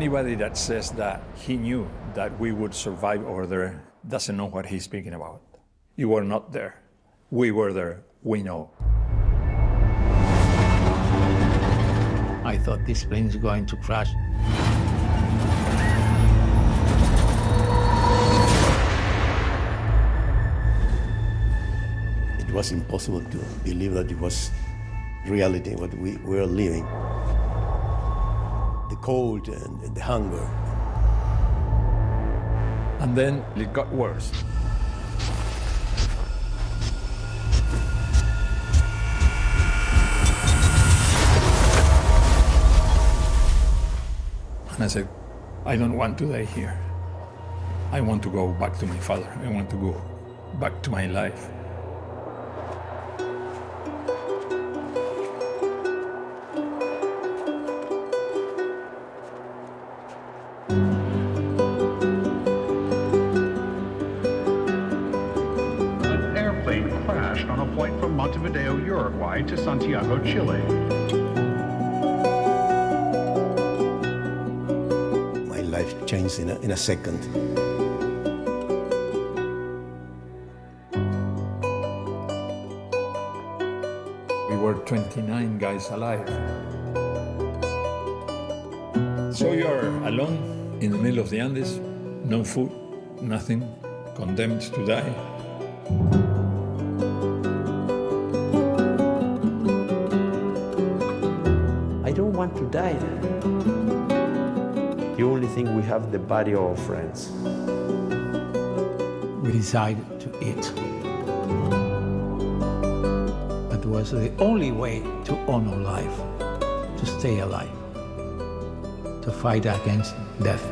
Anybody that says that he knew that we would survive over there doesn't know what he's speaking about. You were not there. We were there. We know. I thought this plane is going to crash. It was impossible to believe that it was reality, what we were living. The cold and the hunger. And then it got worse. And I said, I don't want to die here. I want to go back to my father. I want to go back to my life. An airplane crashed on a flight from Montevideo, Uruguay to Santiago, Chile. Life changed in a second. We were 29 guys alive. So you're alone in the middle of the Andes, no food, nothing, condemned to die. I don't want to die. The only thing we have the body of our friends. We decided to eat. That was the only way to honor life, to stay alive, to fight against death.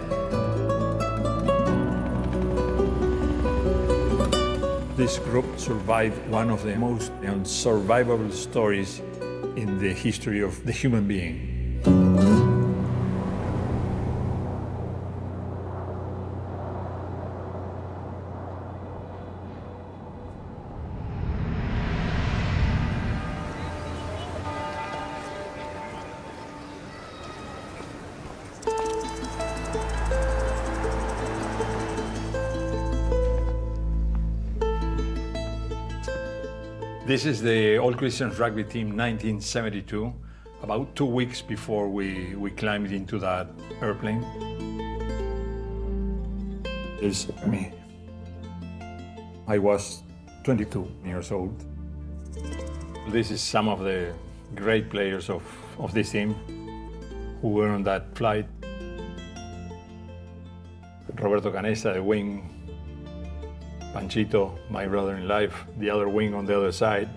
This group survived one of the most unsurvivable stories in the history of the human being. This is the All Christians Rugby Team 1972, about 2 weeks before we climbed into that airplane. There's me. I was 22 years old. This is some of the great players of this team who were on that flight. Roberto Canessa, the wing. Panchito, my brother in life, the other wing on the other side.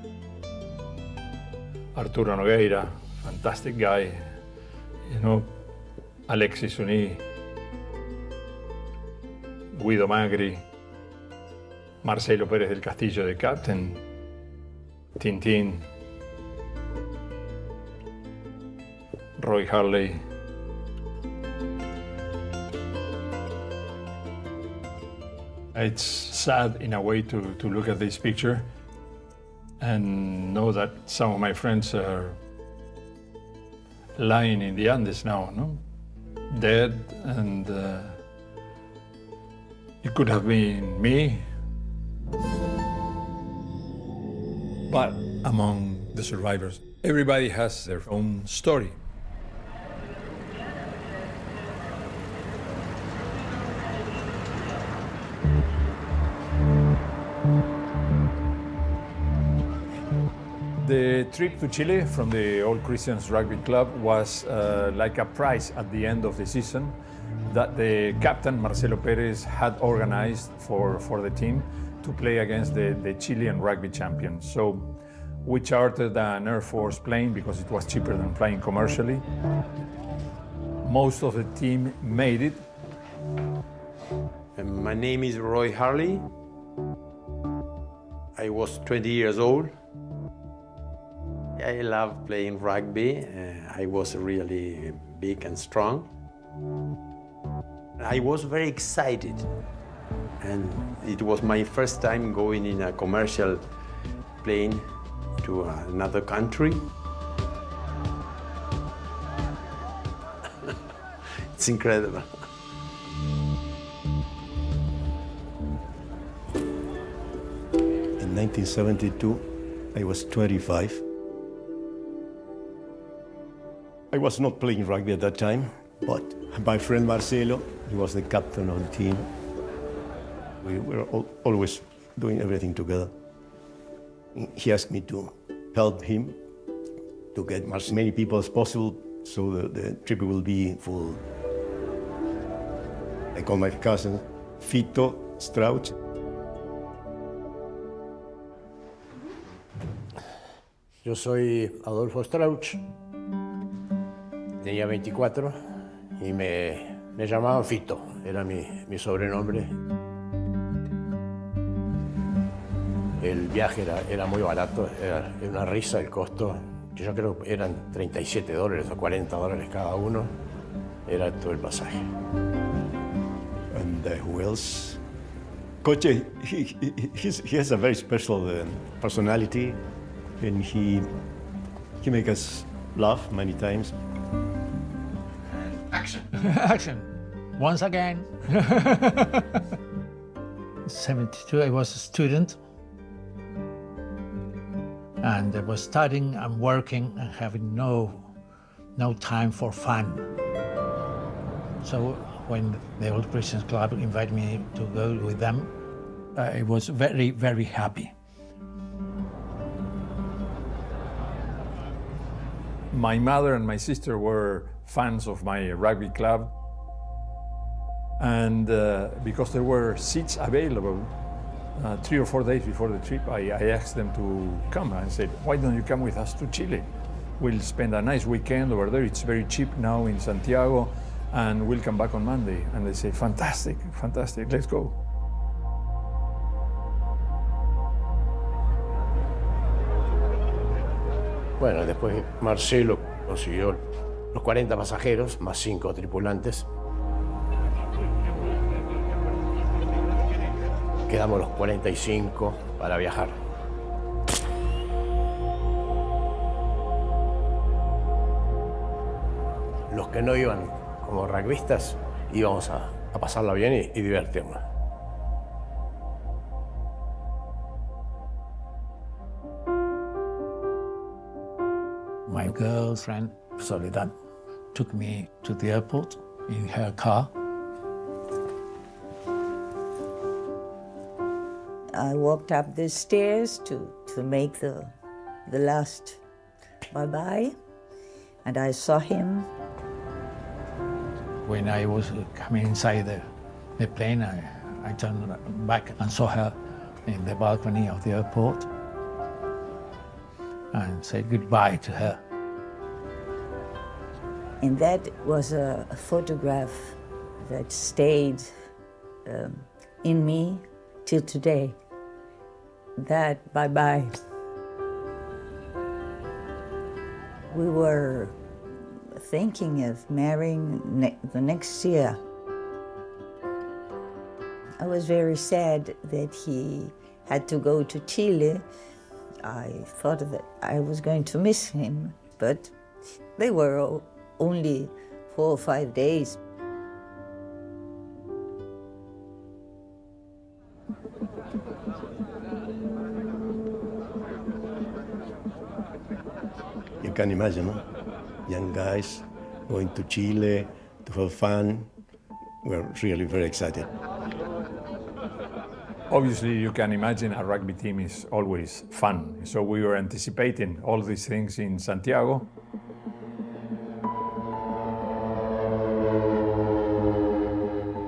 Arturo Nogueira, fantastic guy. You know, Alexis Uni, Guido Magri, Marcelo Pérez del Castillo, the captain, Tintín, Roy Harley. It's sad in a way to look at this picture and know that some of my friends are lying in the Andes now, no? Dead, and it could have been me. But among the survivors, everybody has their own story. The trip to Chile from the All Christians Rugby Club was like a prize at the end of the season that the captain, Marcelo Pérez, had organized for the team to play against the Chilean rugby champions. So we chartered an Air Force plane because it was cheaper than flying commercially. Most of the team made it. My name is Roy Harley. I was 20 years old. I love playing rugby. I was really big and strong. I was very excited. And it was my first time going in a commercial plane to another country. It's incredible. In 1972, I was 25. I was not playing rugby at that time, but my friend Marcelo, he was the captain of the team. We were always doing everything together. He asked me to help him to get as many people as possible so the trip will be full. I called my cousin, Fito Strauch. Yo soy Adolfo Strauch, tenía 24 y me llamaban Fito, era mi sobrenombre. El viaje era muy barato, era una risa el costo. Yo creo que eran $37 o $40 cada uno, era todo el pasaje. And who else? Coche, he has a very special personality, and he makes us laugh many times. Action. Action. Once again. 72, I was a student. And I was studying and working and having no time for fun. So when the Old Christians Club invited me to go with them, I was very, very happy. My mother and my sister were fans of my rugby club, and because there were seats available, 3 or 4 days before the trip, I asked them to come. I said, why don't you come with us to Chile? We'll spend a nice weekend over there. It's very cheap now in Santiago, and we'll come back on Monday. And they say, fantastic, fantastic, let's go. Bueno, después Marcelo consiguió los 40 pasajeros, más 5 tripulantes. Quedamos los 45 para viajar. Los que no iban como rugbistas íbamos a pasarla bien y divertirnos. My girlfriend, Soledad, took me to the airport in her car. I walked up the stairs to make the last bye-bye, and I saw him. When I was coming inside the plane, I turned back and saw her in the balcony of the airport and said goodbye to her. And that was a photograph that stayed in me till today. That bye-bye. We were thinking of marrying the next year. I was very sad that he had to go to Chile. I thought that I was going to miss him, but they were only 4 or 5 days. You can imagine, no? Young guys going to Chile to have fun. We're really very excited. Obviously, you can imagine a rugby team is always fun. So we were anticipating all these things in Santiago.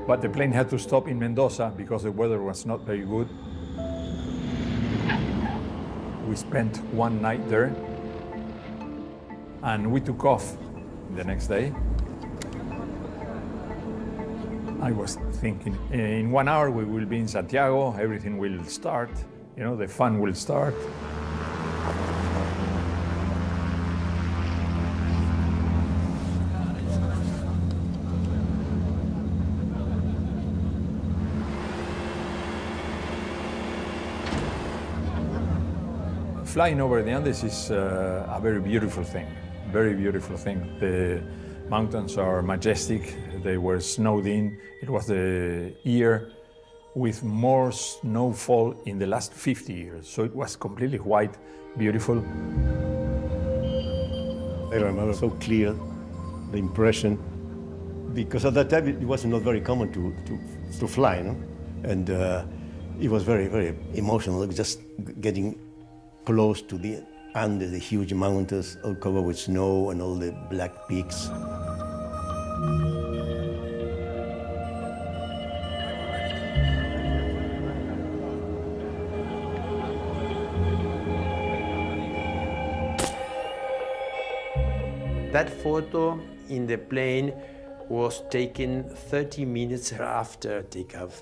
But the plane had to stop in Mendoza because the weather was not very good. We spent one night there, and we took off the next day. I was thinking, in 1 hour we will be in Santiago, everything will start, you know, the fun will start. Flying over the Andes is a very beautiful thing, very beautiful thing. Mountains are majestic. They were snowed in. It was the year with more snowfall in the last 50 years. So it was completely white, beautiful. I remember so clear the impression, because at that time it was not very common to fly, no? And it was very, very emotional, just getting close to the Andes, the huge mountains, all covered with snow and all the black peaks. That photo in the plane was taken 30 minutes after takeoff.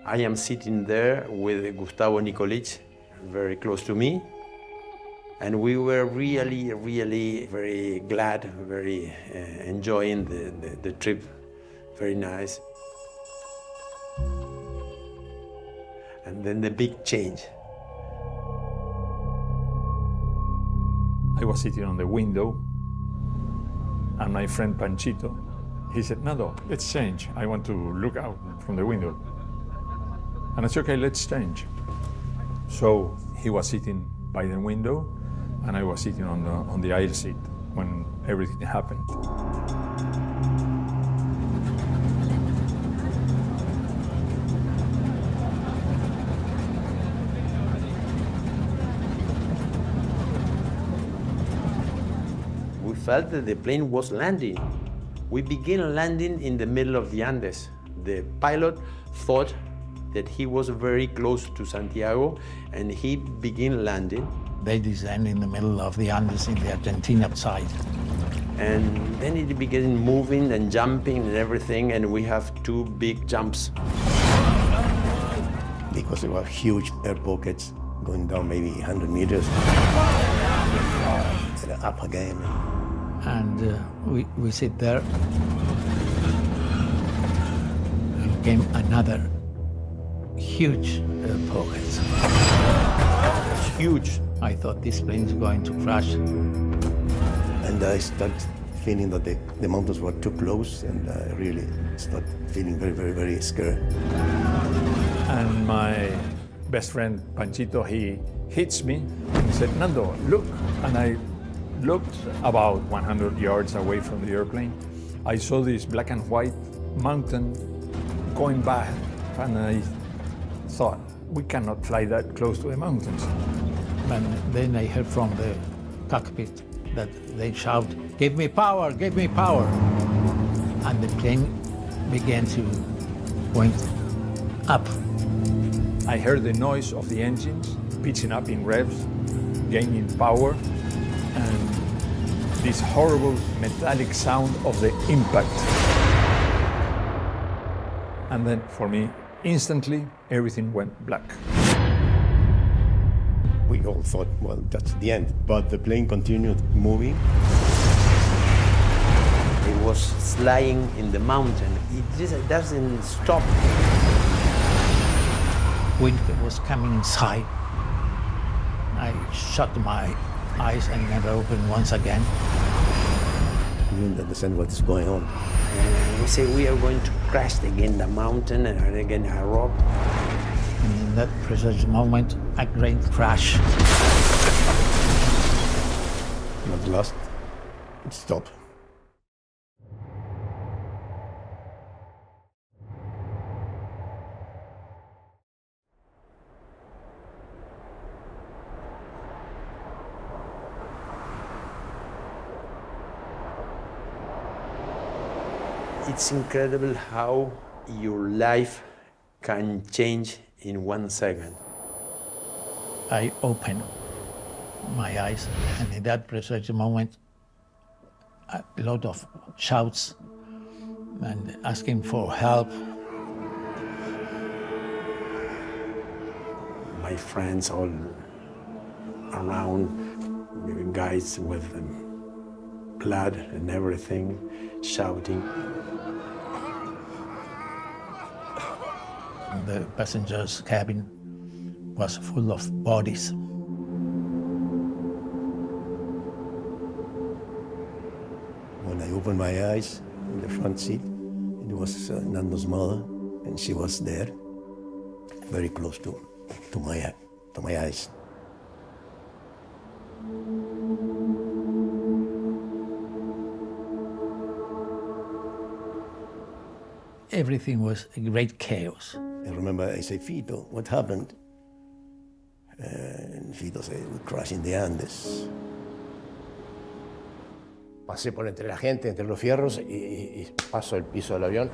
I am sitting there with Gustavo Nikolic, very close to me, and we were really, really very glad, very enjoying the trip, very nice. And then the big change. I was sitting on the window, and my friend Panchito, he said, Nando, let's change. I want to look out from the window. And I said, okay, let's change. So he was sitting by the window, and I was sitting on the aisle seat when everything happened. We felt that the plane was landing. We began landing in the middle of the Andes. The pilot thought that he was very close to Santiago, and he began landing. They descend in the middle of the Andes in the Argentina side. And then it began moving and jumping and everything, and we have two big jumps. Because there were huge air pockets going down maybe 100 meters. And up again. And we sit there. And came another huge pocket. It's huge. I thought this plane is going to crash. And I started feeling that the mountains were too close, and I really started feeling very, very, very scared. And my best friend Panchito, he hits me and said, Nando, look. And I looked about 100 yards away from the airplane. I saw this black and white mountain going by, and I thought, we cannot fly that close to the mountains. And then I heard from the cockpit that they shout, give me power, give me power. And the plane began to went up. I heard the noise of the engines pitching up in revs, gaining power, and this horrible metallic sound of the impact. And then for me, instantly, everything went black. We all thought, well, that's the end. But the plane continued moving. It was sliding in the mountain. It just doesn't stop. Wind was coming inside. I shut my eyes and never opened once again. We didn't understand what's going on. And we say we are going to crash again the mountain and again a rock. And in that precise moment, a great crash. And at last, it stopped. It's incredible how your life can change in 1 second. I opened my eyes, and in that precise moment, a lot of shouts and asking for help. My friends all around, guys with blood and everything, shouting. The passenger's cabin was full of bodies. opened my eyes in the front seat. It was Nando's mother, and she was there, very close to my eyes. Everything was a great chaos. I remember I said, Fito, what happened? And Fito said, we crashed in the Andes. Pasé por entre la gente, entre los fierros, y paso el piso del avión.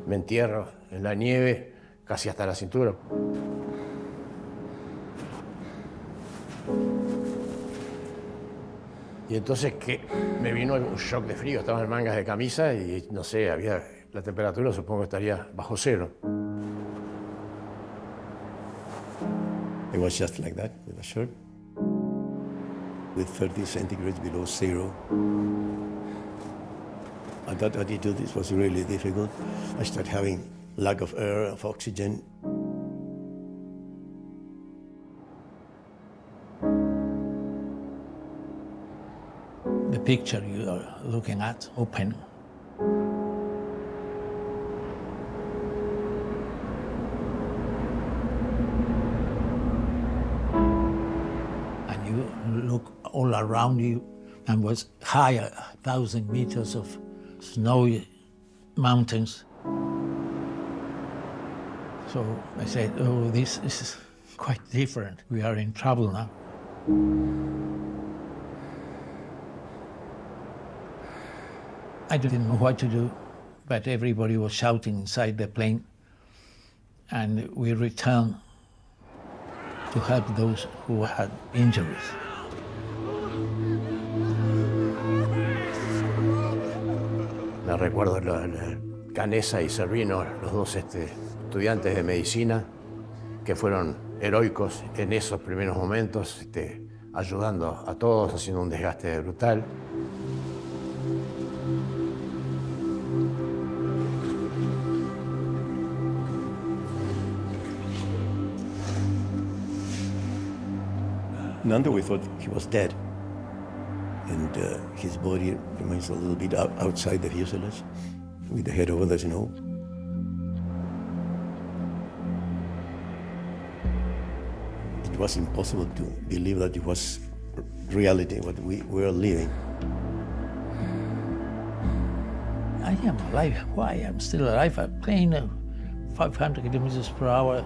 Me entierro en la nieve, casi hasta la cintura. Y entonces que me vino un shock de frío, estaba en mangas de camisa y no sé, la temperatura supongo estaría bajo cero. It was just like that, with a shirt, with 30 centigrades below zero. At that altitude, it was really difficult. I started having lack of air, of oxygen. The picture you are looking at, open. And you look all around you and was higher, 1,000 meters of snowy mountains. So I said, oh, this is quite different. We are in trouble now. I didn't know what to do, but everybody was shouting inside the plane, and we returned to help those who had injuries. Me recuerdo Canesa y Servino, los dos estudiantes de medicina, que fueron heroicos en esos primeros momentos, ayudando a todos, haciendo un desgaste brutal. Nando, we thought he was dead. And his body remains a little bit outside the fuselage, with the head over the snow. It was impossible to believe that it was reality, what we were living. I am alive. Why I'm still alive? A plane 500 kilometers per hour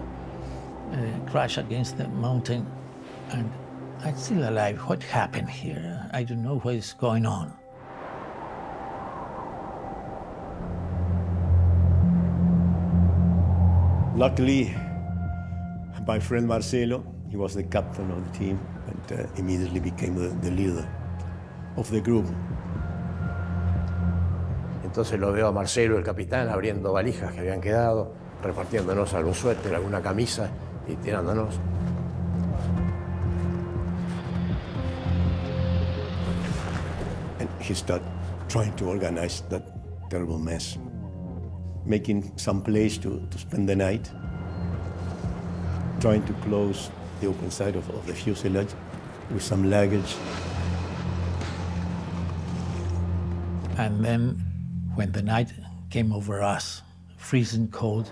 crash against the mountain, and I'm still alive. What happened here? I don't know what is going on. Luckily, my friend Marcelo, he was the captain of the team and immediately became the leader of the group. Entonces lo veo a Marcelo, el capitán, abriendo valijas que habían quedado, repartiéndonos algún suéter, alguna camisa y tirándonos. And he started trying to organize that terrible mess, making some place to spend the night, trying to close the open side of the fuselage with some luggage. And then when the night came over us, freezing cold,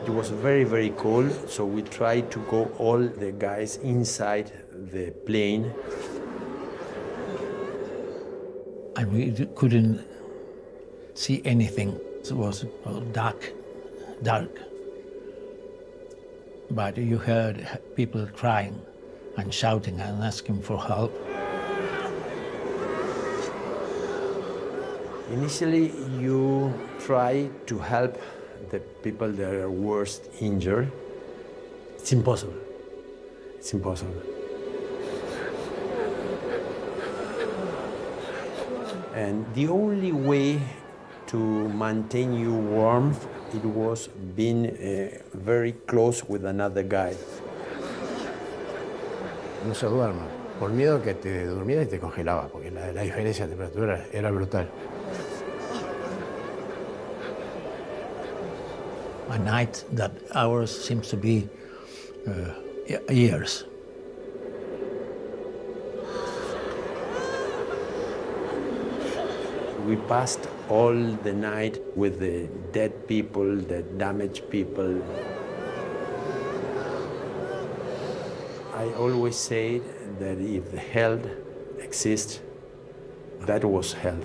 It was very, very cold, so we tried to go all the guys inside the plane. and we couldn't see anything. It was dark. But you heard people crying and shouting and asking for help. Initially, you try to help the people that are worst injured. It's impossible. It's impossible. And the only way to maintain you warm, it was being very close with another guy. No se duerma, por miedo que te durmiera y te congelaba, porque la diferencia de temperatura era brutal. a night that ours seems to be years. We passed all the night with the dead people, the damaged people. I always say that if hell exists, that was hell.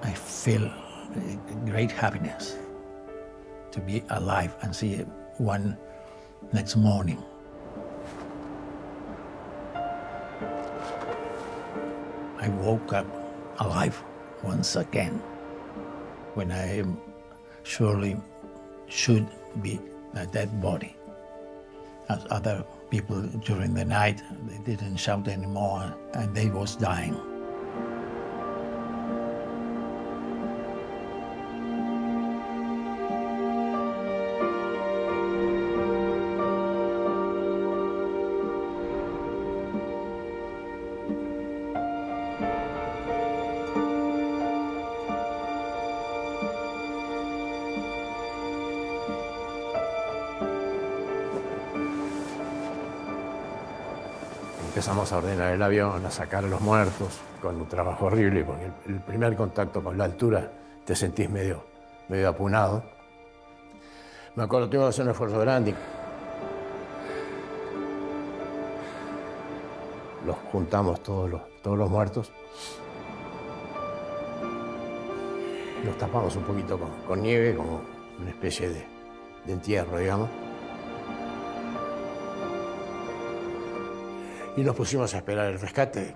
I feel great happiness to be alive and see one next morning. I woke up alive once again when I surely should be a dead body. As other people during the night, they didn't shout anymore and they was dying. Empezamos a ordenar el avión, a sacar a los muertos, con un trabajo horrible, porque el primer contacto con la altura te sentís medio apunado. Me acuerdo, tuvimos que hacer un esfuerzo grande. Los juntamos todos los muertos. Los tapamos un poquito con nieve, como una especie de entierro, digamos. Y nos pusimos a esperar el rescate.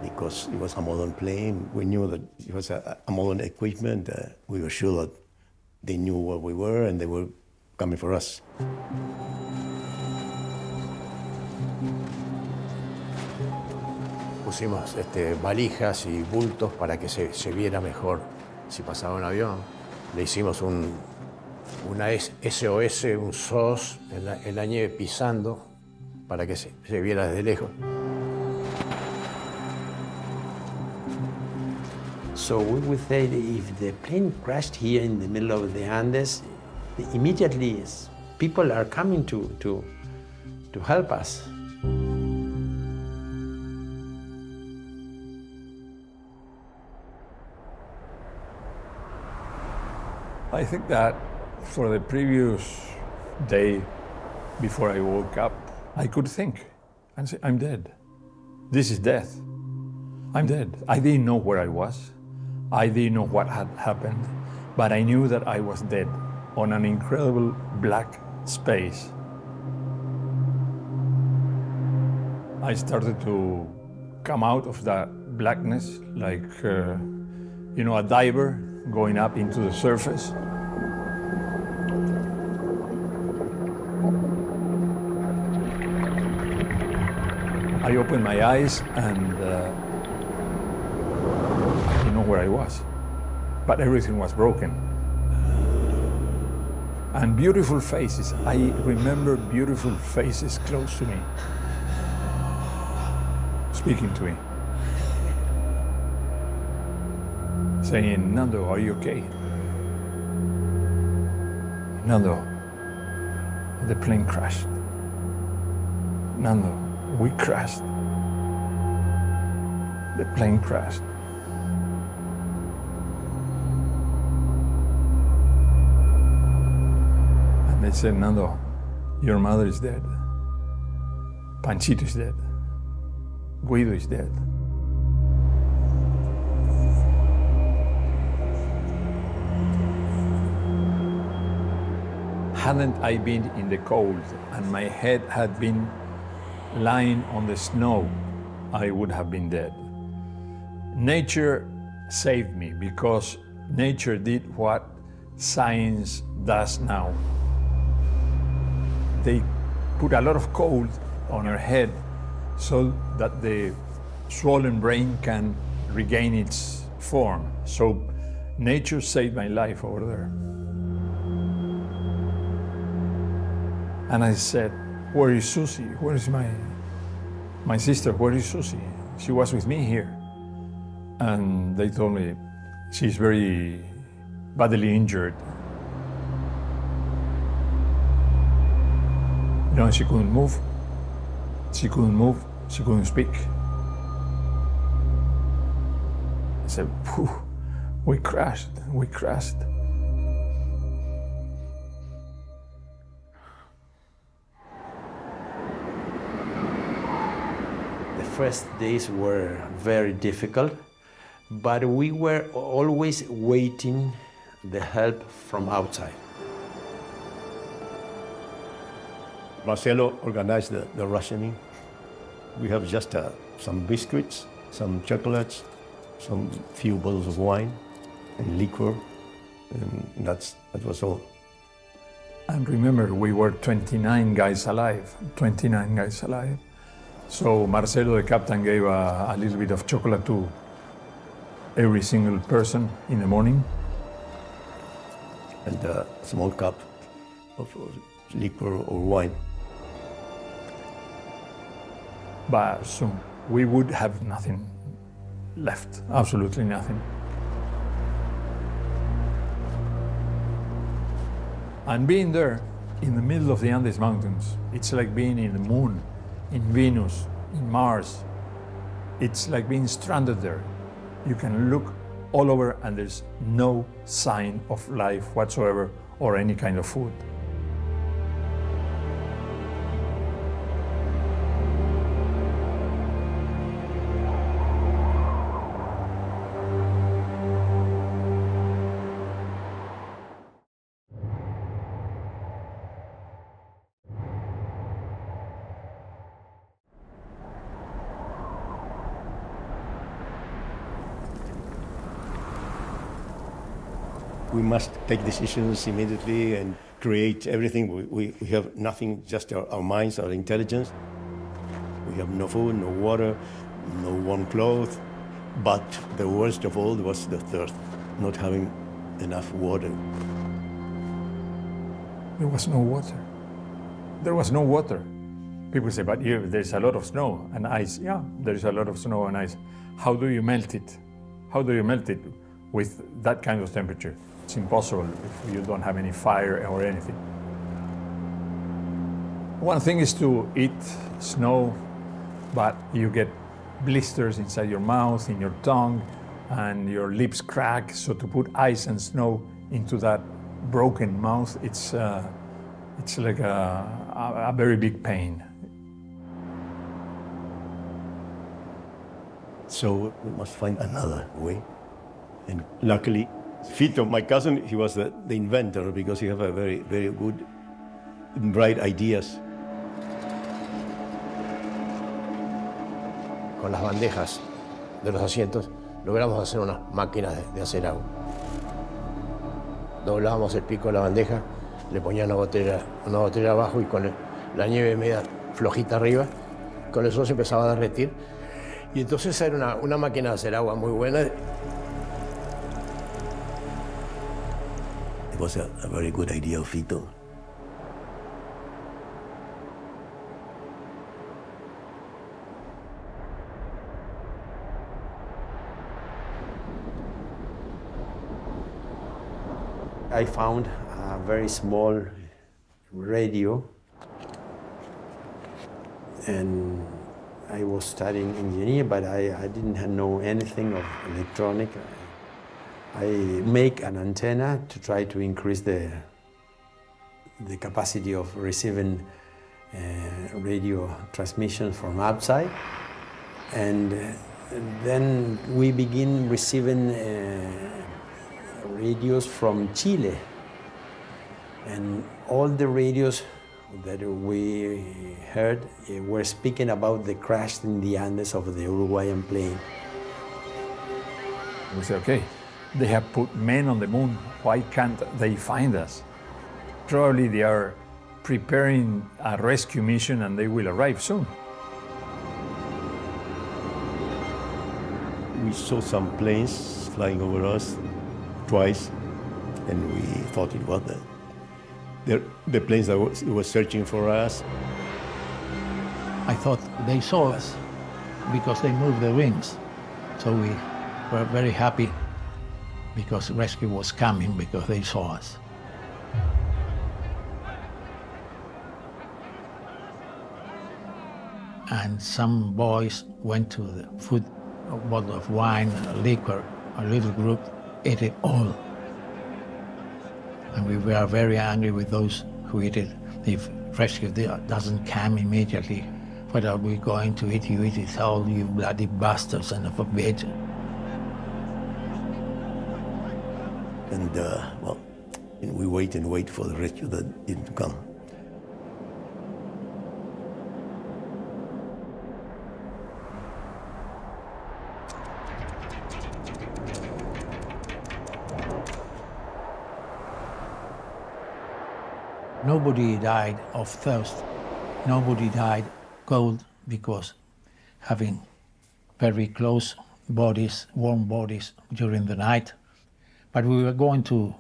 Because it was a modern plane, we knew that it was a modern equipment. We were sure that they knew where we were and they were coming for us. Pusimos valijas y bultos para que se viera mejor si pasaba un avión. Le hicimos una SOS, un SOS en la nieve pisando para que se viera desde lejos. So we would say that if the plane crashed here in the middle of the Andes, immediately people are coming to help us. I think that for the previous day before I woke up, I could think and say, I'm dead. This is death. I'm dead. I didn't know where I was. I didn't know what had happened, but I knew that I was dead on an incredible black space. I started to come out of that blackness like, a diver going up into the surface. I opened my eyes and I didn't know where I was, but everything was broken. And beautiful faces, I remember beautiful faces close to me, speaking to me, saying, Nando, are you okay? Nando, the plane crashed. Nando, we crashed. The plane crashed. And they said, Nando, your mother is dead. Panchito is dead. Guido is dead. Hadn't I been in the cold and my head had been lying on the snow, I would have been dead. Nature saved me because nature did what science does now. they put a lot of cold on your head so that the swollen brain can regain its form. So nature saved my life over there. And I said, where is Susie? Where is my sister? Where is Susie? She was with me here. And they told me she's very badly injured. You know, she couldn't move. She couldn't move. She couldn't speak. I said, "Phew, we crashed. We crashed." The first days were very difficult, but we were always waiting the help from outside. Marcelo organized the rationing. We have just some biscuits, some chocolates, some few bottles of wine and liquor, and that was all. And remember, we were 29 guys alive, 29 guys alive. So Marcelo, the captain, gave a little bit of chocolate to every single person in the morning. And a small cup of liquor or wine. But soon we would have nothing left, absolutely nothing. And being there in the middle of the Andes Mountains, it's like being in the moon, in Venus, in Mars. It's like being stranded there. You can look all over and there's no sign of life whatsoever or any kind of food. We must take decisions immediately and create everything. We have nothing, just our minds, our intelligence. We have no food, no water, no warm clothes. But the worst of all was the thirst, not having enough water. There was no water. There was no water. People say, but here there's a lot of snow and ice. Yeah, there's a lot of snow and ice. How do you melt it? How do you melt it with that kind of temperature? It's impossible if you don't have any fire or anything. One thing is to eat snow, but you get blisters inside your mouth, in your tongue, and your lips crack. So to put ice and snow into that broken mouth, it's like a very big pain. So we must find another way. And luckily, Fito, my cousin, he was the inventor because he had a very, very good, bright ideas. Con las bandejas de los asientos logramos hacer unas máquinas de hacer agua. Doblábamos el pico de la bandeja, le ponía una botella abajo y con la nieve media flojita arriba, con eso se empezaba a derretir. Y entonces era una máquina de hacer agua muy buena. It was a very good idea of Fito. I found a very small radio, and I was studying engineering, but I didn't know anything of electronic. I make an antenna to try to increase the capacity of receiving radio transmissions from outside, and then we begin receiving radios from Chile, and all the radios that we heard were speaking about the crash in the Andes of the Uruguayan plane. We say, okay, they have put men on the moon. Why can't they find us? Probably they are preparing a rescue mission and they will arrive soon. We saw some planes flying over us twice, and we thought it was the planes that were searching for us. I thought they saw us because they moved their wings. So we were very happy because rescue was coming because they saw us. And some boys went to the food, a bottle of wine, a liquor, a little group ate it all. And we were very angry with those who eat it. If rescue doesn't come immediately, what are we going to eat? You eat it all, you bloody bastards, son of a bitch. And, well, we wait and wait for the rescue that didn't come. Nobody died of thirst. Nobody died cold because having very close bodies, warm bodies during the night. But we were going to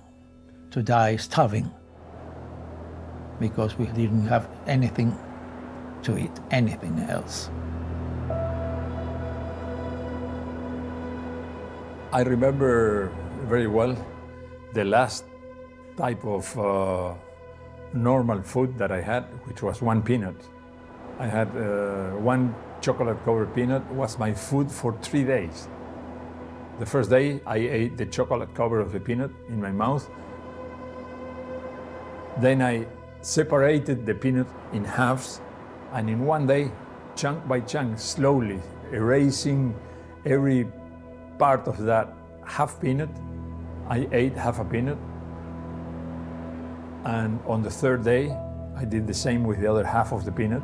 die starving because we didn't have anything to eat, anything else. I remember very well the last type of normal food that I had, which was one peanut. I had one chocolate-covered peanut was my food for 3 days. The first day, I ate the chocolate cover of the peanut in my mouth. Then I separated the peanut in halves, and in one day, chunk by chunk, slowly erasing every part of that half peanut, I ate half a peanut. And on the third day, I did the same with the other half of the peanut.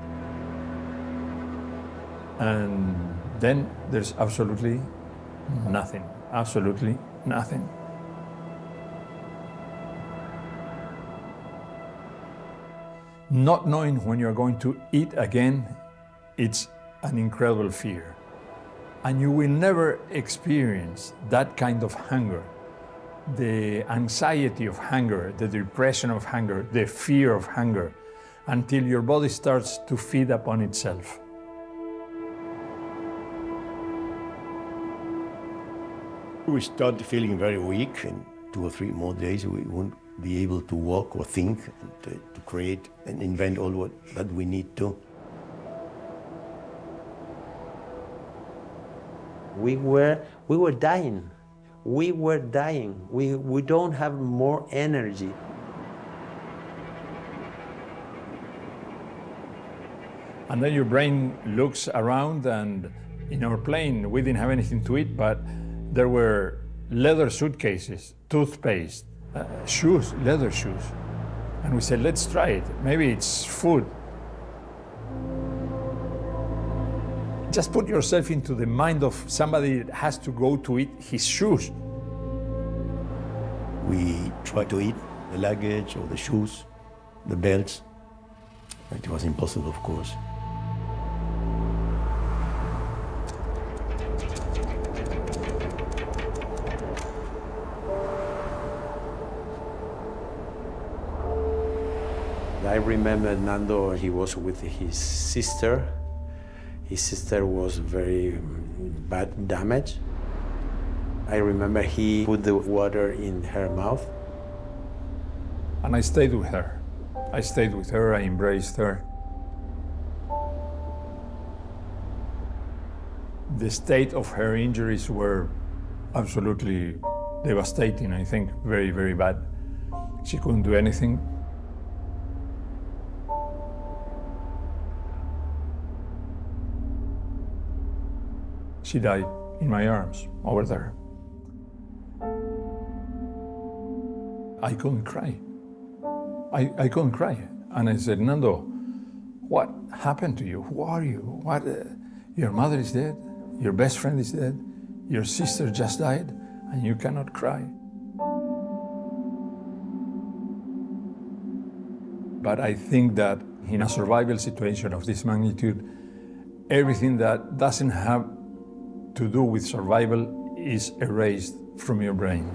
And then there's absolutely nothing, absolutely nothing. Not knowing when you're going to eat again, it's an incredible fear. And you will never experience that kind of hunger. The anxiety of hunger, the depression of hunger, the fear of hunger, until your body starts to feed upon itself. We started feeling very weak. In 2 or 3 more days, we won't be able to walk or think, and to create and invent all that we need to. We were dying. We were dying. We don't have more energy. And then your brain looks around, and in our plane, we didn't have anything to eat, but there were leather suitcases, toothpaste, shoes, leather shoes. And we said, let's try it. Maybe it's food. Just put yourself into the mind of somebody that has to go to eat his shoes. We tried to eat the luggage or the shoes, the belts. It was impossible, of course. I remember Nando, he was with his sister. His sister was very bad damage. I remember he put the water in her mouth. And I stayed with her. I stayed with her, I embraced her. The state of her injuries were absolutely devastating, I think, very, very bad. She couldn't do anything. She died in my arms, over there. I couldn't cry. I couldn't cry. And I said, Nando, what happened to you? Who are you? What? Your mother is dead. Your best friend is dead. Your sister just died, and you cannot cry. but I think that in a survival situation of this magnitude, everything that doesn't have to do with survival is erased from your brain.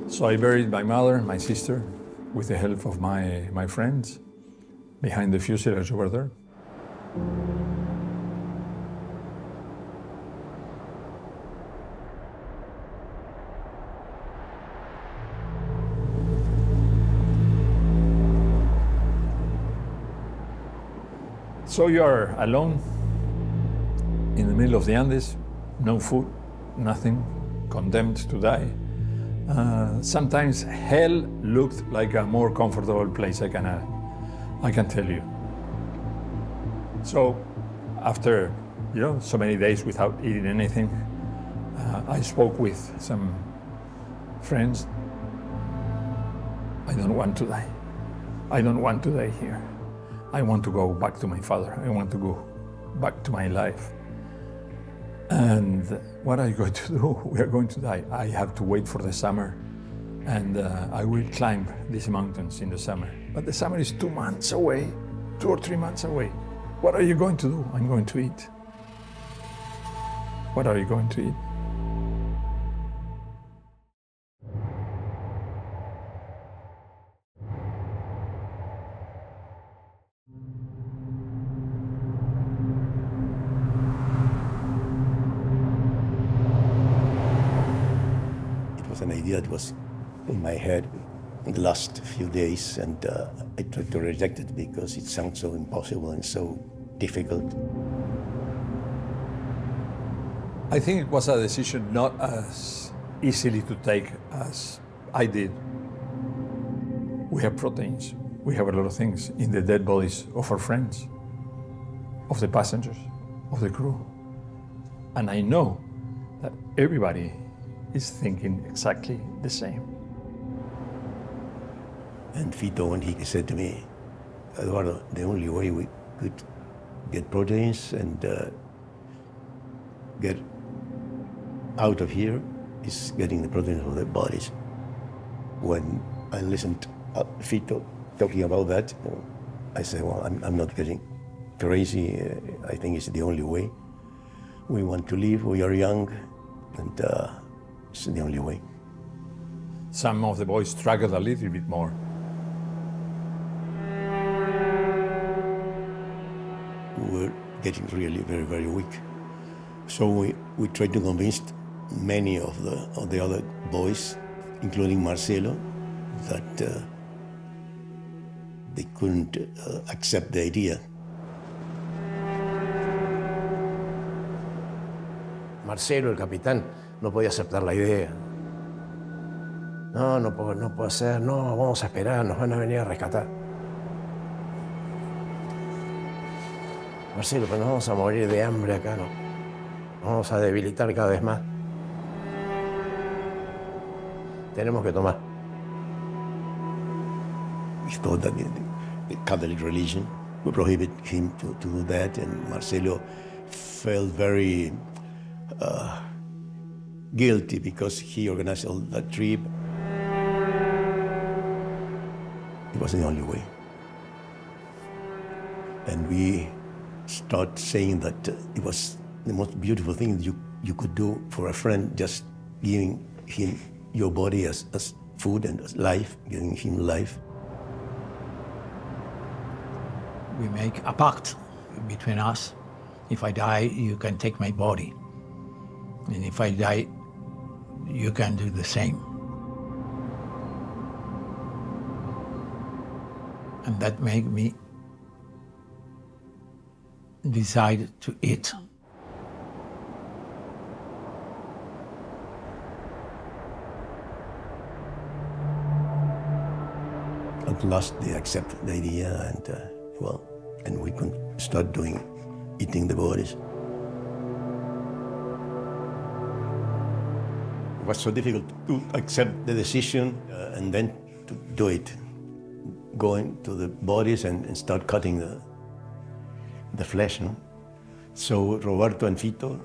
So I buried my mother and my sister with the help of my friends behind the fuselage over there. So you are alone in the middle of the Andes, no food, nothing, condemned to die. Sometimes hell looked like a more comfortable place, I can tell you. So after so many days without eating anything, I spoke with some friends. I don't want to die. I don't want to die here. I want to go back to my father. I want to go back to my life. And what are you going to do? We are going to die. I have to wait for the summer, and I will climb these mountains in the summer. But the summer is 2 months away, 2 or 3 months away. What are you going to do? I'm going to eat. What are you going to eat? An idea that was in my head in the last few days, and I tried to reject it because it sounds so impossible and so difficult. I think it was a decision not as easily to take as I did. We have proteins, we have a lot of things in the dead bodies of our friends, of the passengers, of the crew. And I know that everybody is thinking exactly the same. And Fito, when he said to me, Eduardo, the only way we could get proteins and get out of here is getting the proteins of the bodies. When I listened to Fito talking about that, I said, well, I'm not getting crazy. I think it's the only way. We want to live, we are young, and it's the only way. Some of the boys struggled a little bit more. We were getting really very, very weak. So we tried to convince many of the other boys, including Marcelo, that they couldn't accept the idea. Marcelo, el capitán, no podía aceptar la idea. No puede ser, no, vamos a esperar, nos van a venir a rescatar. Marcelo, pero nos vamos a morir de hambre acá, ¿no? Nos vamos a debilitar cada vez más. Tenemos que tomar. We thought that the Catholic religion would prohibit him to do that, and Marcelo felt very guilty because he organized all that trip. It was the only way. And we start saying that it was the most beautiful thing you could do for a friend, just giving him your body as food and as life, giving him life. We make a pact between us. If I die, you can take my body. And if I die, you can do the same. And that made me decide to eat. At last they accepted the idea, and we could start eating the bodies. It was so difficult to accept the decision and then to do it, going to the bodies and start cutting the flesh. No? So Roberto and Fito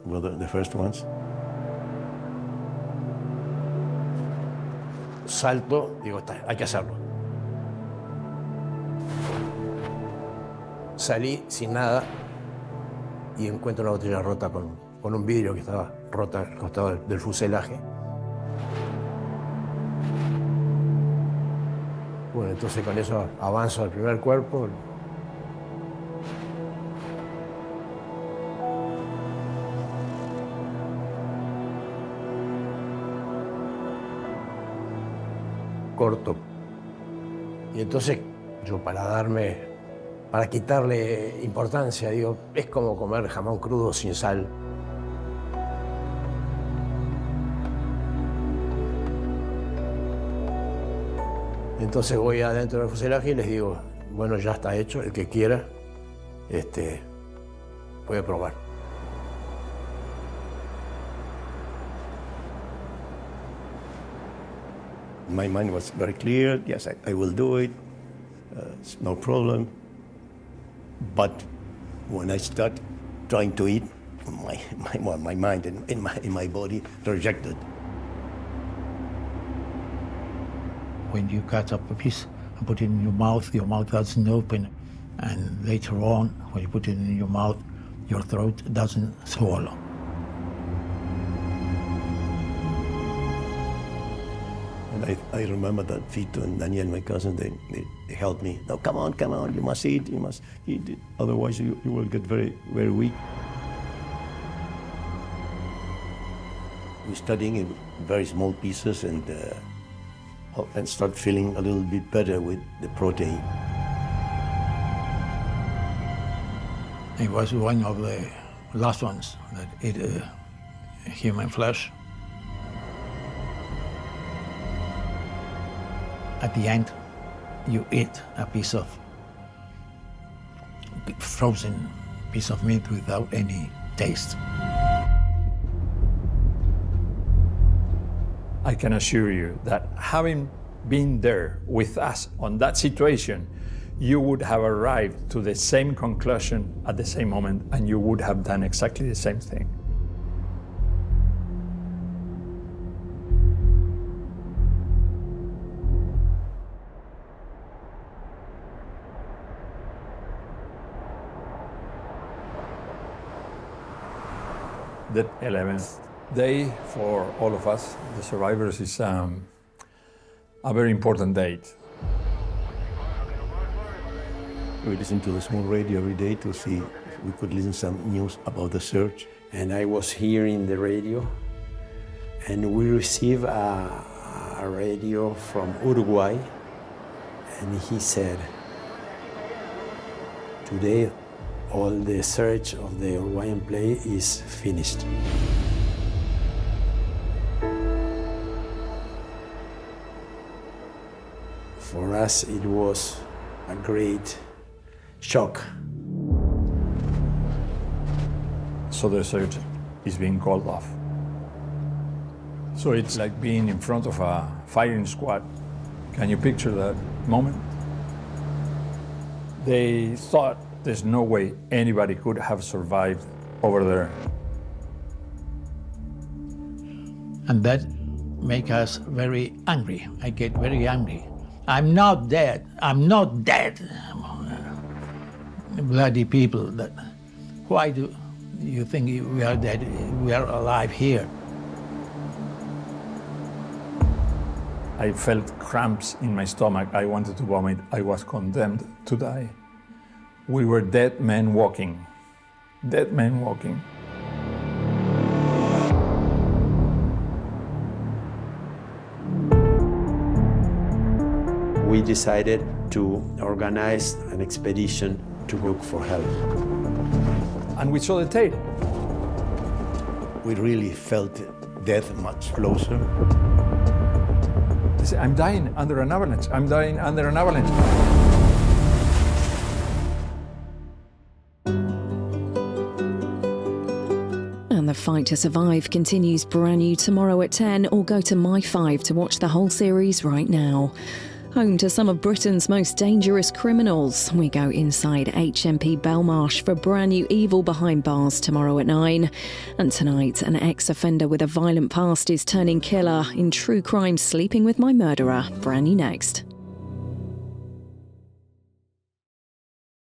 were the first ones. salto, digo, hay que hacerlo. Salí sin nada y encuentro una botella rota con un vidrio que estaba rota al costado del fuselaje. Bueno, entonces con eso avanzo al primer cuerpo. Corto. Y entonces yo para quitarle importancia, digo, es como comer jamón crudo sin sal. Entonces voy adentro del fuselaje y les digo, bueno, ya está hecho, el que quiera, puede probar. My mind was very clear. Yes, I will do it. It's no problem. But when I start trying to eat, my mind and my body rejected. When you cut up a piece and put it in your mouth doesn't open. And later on, when you put it in your mouth, your throat doesn't swallow. And I remember that Vito and Daniel, my cousin, they helped me. No, come on, you must eat it. Otherwise you will get very, very weak. We're studying in very small pieces and start feeling a little bit better with the protein. It was one of the last ones that ate human flesh. At the end, you eat a piece of frozen piece of meat without any taste. I can assure you that having been there with us on that situation, you would have arrived to the same conclusion at the same moment, and you would have done exactly the same thing. The 11th day for all of us, the survivors, is a very important date. We listened to the small radio every day to see if we could listen some news about the search. And I was hearing the radio, and we received a radio from Uruguay, and he said, today all the search of the Uruguayan plane is finished. For us, it was a great shock. So the search is being called off. So it's like being in front of a firing squad. Can you picture that moment? They thought there's no way anybody could have survived over there. And that makes us very angry. I get very angry. I'm not dead. I'm not dead. Bloody people. Why do you think we are dead? We are alive here. I felt cramps in my stomach. I wanted to vomit. I was condemned to die. We were dead men walking. Dead men walking. We decided to organize an expedition to look for help. And we saw the tail. We really felt death much closer. They said, I'm dying under an avalanche. I'm dying under an avalanche. And the fight to survive continues brand new tomorrow at 10, or go to My5 to watch the whole series right now. Home to some of Britain's most dangerous criminals. We go inside HMP Belmarsh for a brand new Evil Behind Bars tomorrow at 9. And tonight, an ex-offender with a violent past is turning killer in true crime Sleeping with My Murderer. Brand new next.